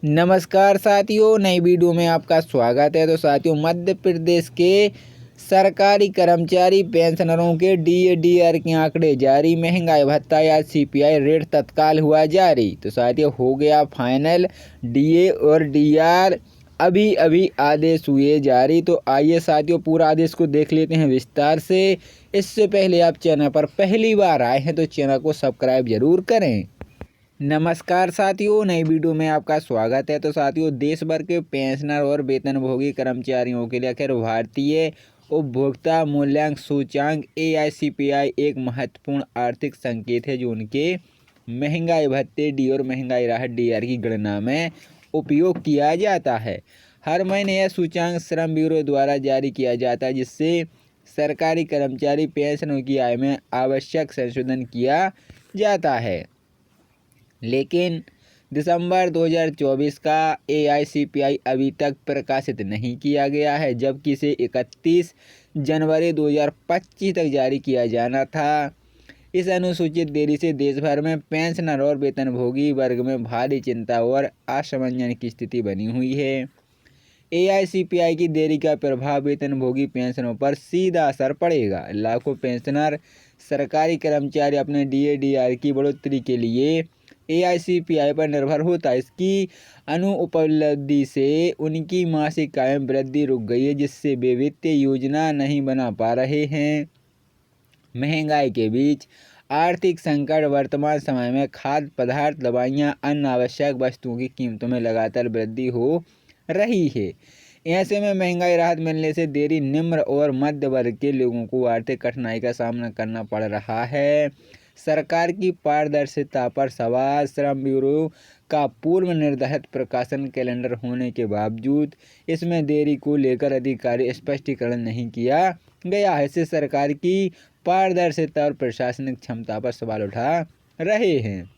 नमस्कार साथियों, नई वीडियो में आपका स्वागत है। तो साथियों, मध्य प्रदेश के सरकारी कर्मचारी पेंशनरों के डीए डीआर के आंकड़े जारी। महंगाई भत्ता या सीपीआई रेट तत्काल हुआ जारी। तो साथियों, हो गया फाइनल। डीए और डीआर अभी अभी आदेश हुए जारी। तो आइए साथियों, पूरा आदेश को देख लेते हैं विस्तार से। इससे पहले आप चैनल पर पहली बार आए हैं तो चैनल को सब्सक्राइब जरूर करें। नमस्कार साथियों, नई वीडियो में आपका स्वागत है। तो साथियों, देश भर के पेंशनर और वेतनभोगी कर्मचारियों के लिए अखिल भारतीय उपभोक्ता मूल्यांकन सूचकांक AICPI एक महत्वपूर्ण आर्थिक संकेत है जो उनके महंगाई भत्ते डी और महंगाई राहत डीआर की गणना में उपयोग किया जाता है। हर महीने यह सूचकांक श्रम ब्यूरो द्वारा जारी किया जाता है, जिससे सरकारी कर्मचारी पेंशनों की आय में आवश्यक संशोधन किया जाता है। लेकिन दिसंबर 2024 का AICPI अभी तक प्रकाशित नहीं किया गया है, जबकि इसे 31 जनवरी 2025 तक जारी किया जाना था। इस अनुसूचित देरी से देश भर में पेंशनर और वेतनभोगी वर्ग में भारी चिंता और असमंजस की स्थिति बनी हुई है। AICPI की देरी का प्रभाव वेतनभोगी पेंशनों पर सीधा असर पड़ेगा। लाखों पेंशनर सरकारी कर्मचारी अपने डीए डीआर की बढ़ोतरी के लिए AICPI पर निर्भर होता है। इसकी अनुपलब्धि से उनकी मासिक आय में वृद्धि रुक गई है, जिससे वे वित्तीय योजना नहीं बना पा रहे हैं। महंगाई के बीच आर्थिक संकट वर्तमान समय में खाद्य पदार्थ, दवाइयाँ, अन्य आवश्यक वस्तुओं की कीमतों में लगातार वृद्धि हो रही है। ऐसे में महंगाई राहत मिलने से देरी निम्न और मध्य वर्ग के लोगों को आर्थिक कठिनाई का सामना करना पड़ रहा है। सरकार की पारदर्शिता पर सवाल। श्रम ब्यूरो का पूर्व निर्धारित प्रकाशन कैलेंडर होने के बावजूद इसमें देरी को लेकर अधिकारी स्पष्टीकरण नहीं किया गया है। इससे सरकार की पारदर्शिता और प्रशासनिक क्षमता पर सवाल उठा रहे हैं।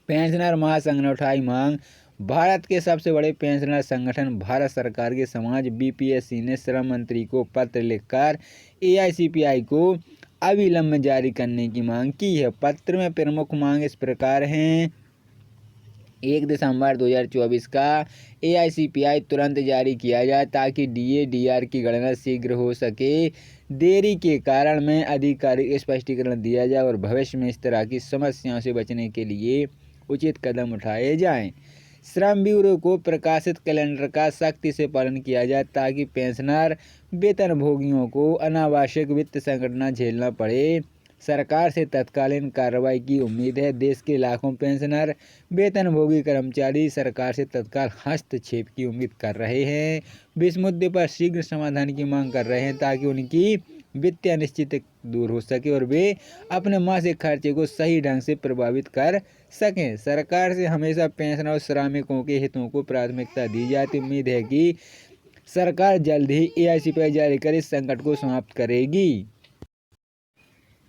पेंशनर महासंघ ने उठाई मांग। भारत के सबसे बड़े पेंशनर संगठन भारत सरकार के समाज BPSC ने श्रम मंत्री को पत्र लिखकर AICPI को अविलंब जारी करने की मांग की है। पत्र में प्रमुख मांग इस प्रकार हैं। 1 दिसंबर 2024 का AICPI तुरंत जारी किया जाए ताकि DA DR की गणना शीघ्र हो सके। देरी के कारण में आधिकारिक स्पष्टीकरण दिया जाए और भविष्य में इस तरह की समस्याओं से बचने के लिए उचित कदम उठाए जाएं। श्रम ब्यूरो को प्रकाशित कैलेंडर का सख्ती से पालन किया जाए ताकि पेंशनर वेतनभोगियों को अनावश्यक वित्त संकट न झेलना पड़े। सरकार से तत्कालीन कार्रवाई की उम्मीद है। देश के लाखों पेंशनर वेतनभोगी कर्मचारी सरकार से तत्काल हस्तक्षेप की उम्मीद कर रहे हैं। वे इस मुद्दे पर शीघ्र समाधान की मांग कर रहे हैं ताकि उनकी वित्तीय अनिश्चितता दूर हो सके और वे अपने मासिक खर्चे को सही ढंग से प्रभावित कर सकें। सरकार से हमेशा पेंशन और श्रमिकों के हितों को प्राथमिकता दी जाती। उम्मीद है कि सरकार जल्द ही AICPI जारी कर इस संकट को समाप्त करेगी।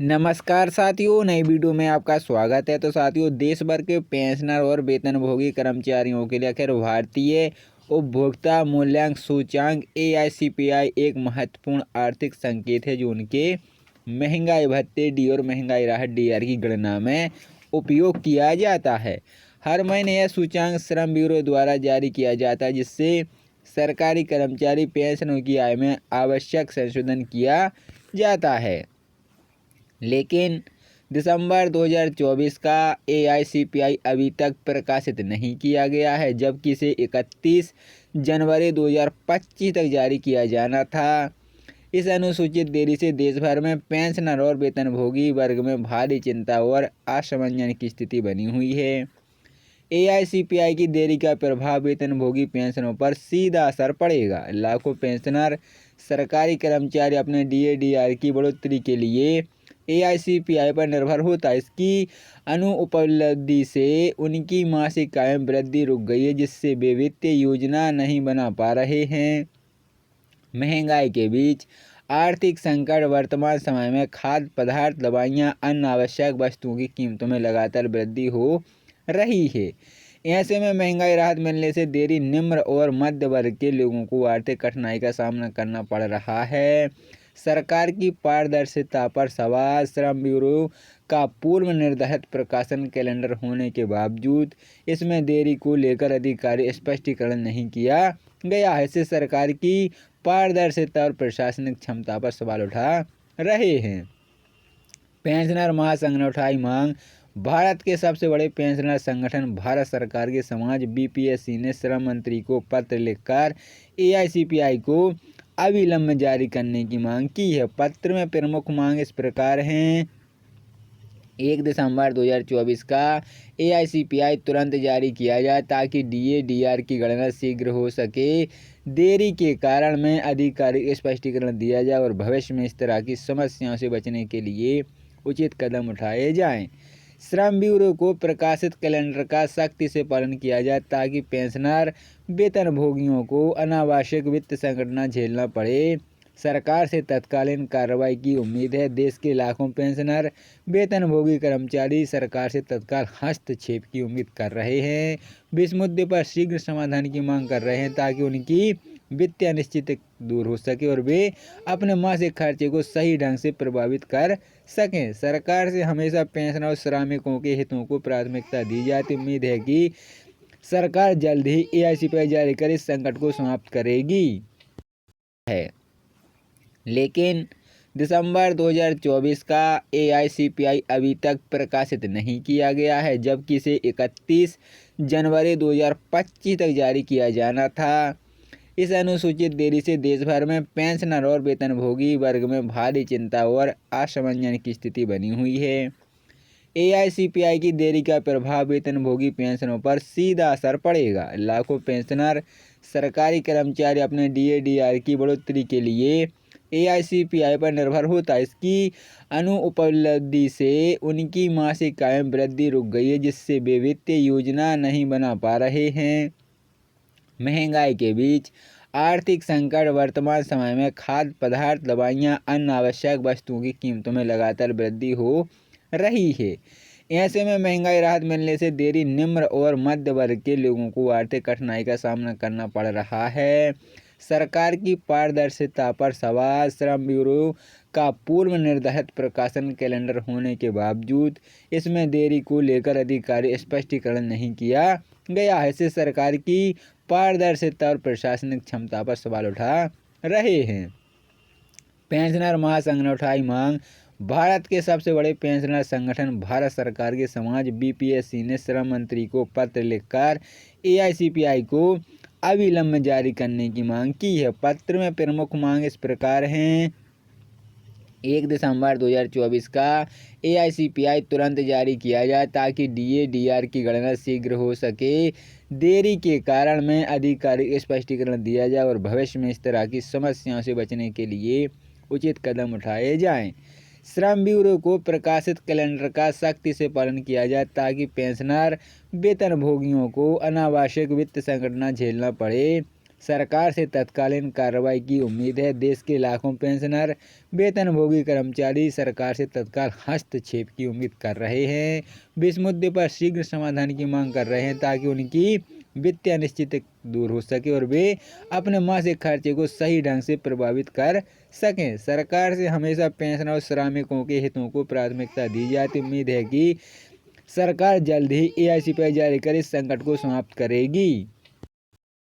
नमस्कार साथियों, नई वीडियो में आपका स्वागत है। तो साथियों, देश भर के पेंशनर और वेतनभोगी कर्मचारियों के लिए अखिल भारतीय उपभोक्ता मूल्यांकन सूचकांक AICPI एक महत्वपूर्ण आर्थिक संकेत है जो उनके महंगाई भत्ते डी और महंगाई राहत डीआर की गणना में उपयोग किया जाता है। हर महीने यह सूचकांक श्रम ब्यूरो द्वारा जारी किया जाता है, जिससे सरकारी कर्मचारी पेंशनों की आय में आवश्यक संशोधन किया जाता है। लेकिन दिसंबर 2024 का AICPI अभी तक प्रकाशित नहीं किया गया है, जबकि इसे 31 जनवरी 2025 तक जारी किया जाना था। इस अनुसूचित देरी से देश भर में पेंशनर और वेतनभोगी वर्ग में भारी चिंता और असमंजस की स्थिति बनी हुई है। AICPI की देरी का प्रभाव वेतनभोगी पेंशनों पर सीधा असर पड़ेगा। लाखों पेंशनर सरकारी कर्मचारी अपने DA DR की बढ़ोतरी के लिए AICPI पर निर्भर होता है। इसकी अनुपलब्धि से उनकी मासिक आय में वृद्धि रुक गई है, जिससे वे वित्तीय योजना नहीं बना पा रहे हैं। महंगाई के बीच आर्थिक संकट वर्तमान समय में खाद्य पदार्थ, दवाइयाँ, अन्य आवश्यक वस्तुओं की कीमतों में लगातार वृद्धि हो रही है। ऐसे में महंगाई राहत मिलने से देरी निम्न और मध्य वर्ग के लोगों को आर्थिक कठिनाई का सामना करना पड़ रहा है। सरकार की पारदर्शिता पर सवाल। श्रम ब्यूरो का पूर्व निर्धारित प्रकाशन कैलेंडर होने के बावजूद इसमें देरी को लेकर अधिकारी स्पष्टीकरण नहीं किया गया है। इससे सरकार की पारदर्शिता और प्रशासनिक क्षमता पर सवाल उठा रहे हैं। पेंशनर महासंघ ने उठाई मांग। भारत के सबसे बड़े पेंशनर संगठन भारत सरकार के समाज बीपीएससी ने श्रम मंत्री को पत्र लिखकर एआईसीपीआई को अविलंब जारी करने की मांग की है। पत्र में प्रमुख मांग इस प्रकार हैं। 1 दिसंबर 2024 का एआईसीपीआई तुरंत जारी किया जाए ताकि डीए-डीआर की गणना शीघ्र हो सके। देरी के कारण में आधिकारिक स्पष्टीकरण दिया जाए और भविष्य में इस तरह की समस्याओं से बचने के लिए उचित कदम उठाए जाएं। श्रम ब्यूरो को प्रकाशित कैलेंडर का सख्ती से पालन किया जाए ताकि पेंशनर वेतनभोगियों को अनावश्यक वित्त संकट न झेलना पड़े। सरकार से तत्कालीन कार्रवाई की उम्मीद है। देश के लाखों पेंशनर वेतनभोगी कर्मचारी सरकार से तत्काल हस्तक्षेप की उम्मीद कर रहे हैं। वे इस मुद्दे पर शीघ्र समाधान की मांग कर रहे हैं ताकि उनकी वित्तीय अनिश्चितता दूर हो सके और वे अपने मासिक खर्चे को सही ढंग से प्रभावित कर सकें। सरकार से हमेशा पेंशन और श्रमिकों के हितों को प्राथमिकता दी जाती। उम्मीद है कि सरकार जल्द ही एआईसीपीआई जारी कर इस संकट को समाप्त करेगी है। लेकिन दिसंबर 2024 का एआईसीपीआई अभी तक प्रकाशित नहीं किया गया है, जबकि इसे 31 जनवरी 2025 तक जारी किया जाना था। इस अनुसूचित देरी से देश भर में पेंशनर और वेतनभोगी वर्ग में भारी चिंता और असमंजस की स्थिति बनी हुई है। एआईसीपीआई की देरी का प्रभाव वेतनभोगी पेंशनों पर सीधा असर पड़ेगा। लाखों पेंशनर सरकारी कर्मचारी अपने डीए-डीआर की बढ़ोतरी के लिए एआईसीपीआई पर निर्भर होता है। इसकी अनुपलब्धि से उनकी मासिक आय में वृद्धि रुक गई है, जिससे वे वित्तीय योजना नहीं बना पा रहे हैं। महंगाई के बीच आर्थिक संकट वर्तमान समय में खाद्य पदार्थ, दवाइयाँ, अन्य आवश्यक वस्तुओं की कीमतों में लगातार वृद्धि हो रही है। ऐसे में महंगाई राहत मिलने से देरी निम्न और मध्य वर्ग के लोगों को आर्थिक कठिनाई का सामना करना पड़ रहा है। सरकार की पारदर्शिता पर सवाल। श्रम ब्यूरो का पूर्व निर्धारित प्रकाशन कैलेंडर होने के बावजूद इसमें देरी को लेकर अधिकारी स्पष्टीकरण नहीं किया गया है। इससे सरकार की पारदर्शिता और प्रशासनिक क्षमता पर सवाल उठा रहे हैं। पेंशनर महासंघ ने उठाई मांग। भारत के सबसे बड़े पेंशनर संगठन भारत सरकार के समाज बीपीएससी ने श्रम मंत्री को पत्र लिखकर एआईसीपीआई को अविलंब जारी करने की मांग की है। पत्र में प्रमुख मांग इस प्रकार हैं। 1 दिसंबर 2024 का एआईसीपीआई तुरंत जारी किया जाए ताकि डीए-डीआर की गणना शीघ्र हो सके। देरी के कारण में आधिकारिक स्पष्टीकरण दिया जाए और भविष्य में इस तरह की समस्याओं से बचने के लिए उचित कदम उठाए जाएं। श्रम ब्यूरो को प्रकाशित कैलेंडर का सख्ती से पालन किया जाए ताकि पेंशनर वेतनभोगियों को अनावश्यक वित्त संकट न झेलना पड़े। सरकार से तत्कालीन कार्रवाई की उम्मीद है। देश के लाखों पेंशनर वेतनभोगी कर्मचारी सरकार से तत्काल हस्तक्षेप की उम्मीद कर रहे हैं। वे इस मुद्दे पर शीघ्र समाधान की मांग कर रहे हैं ताकि उनकी वित्तीय अनिश्चितता दूर हो सके और वे अपने मासिक खर्चे को सही ढंग से प्रभावित कर सकें। सरकार से हमेशा पेंशन और श्रमिकों के हितों को प्राथमिकता दी जाती। उम्मीद है कि सरकार जल्द ही एआईसीपीआई जारी कर इस संकट को समाप्त करेगी।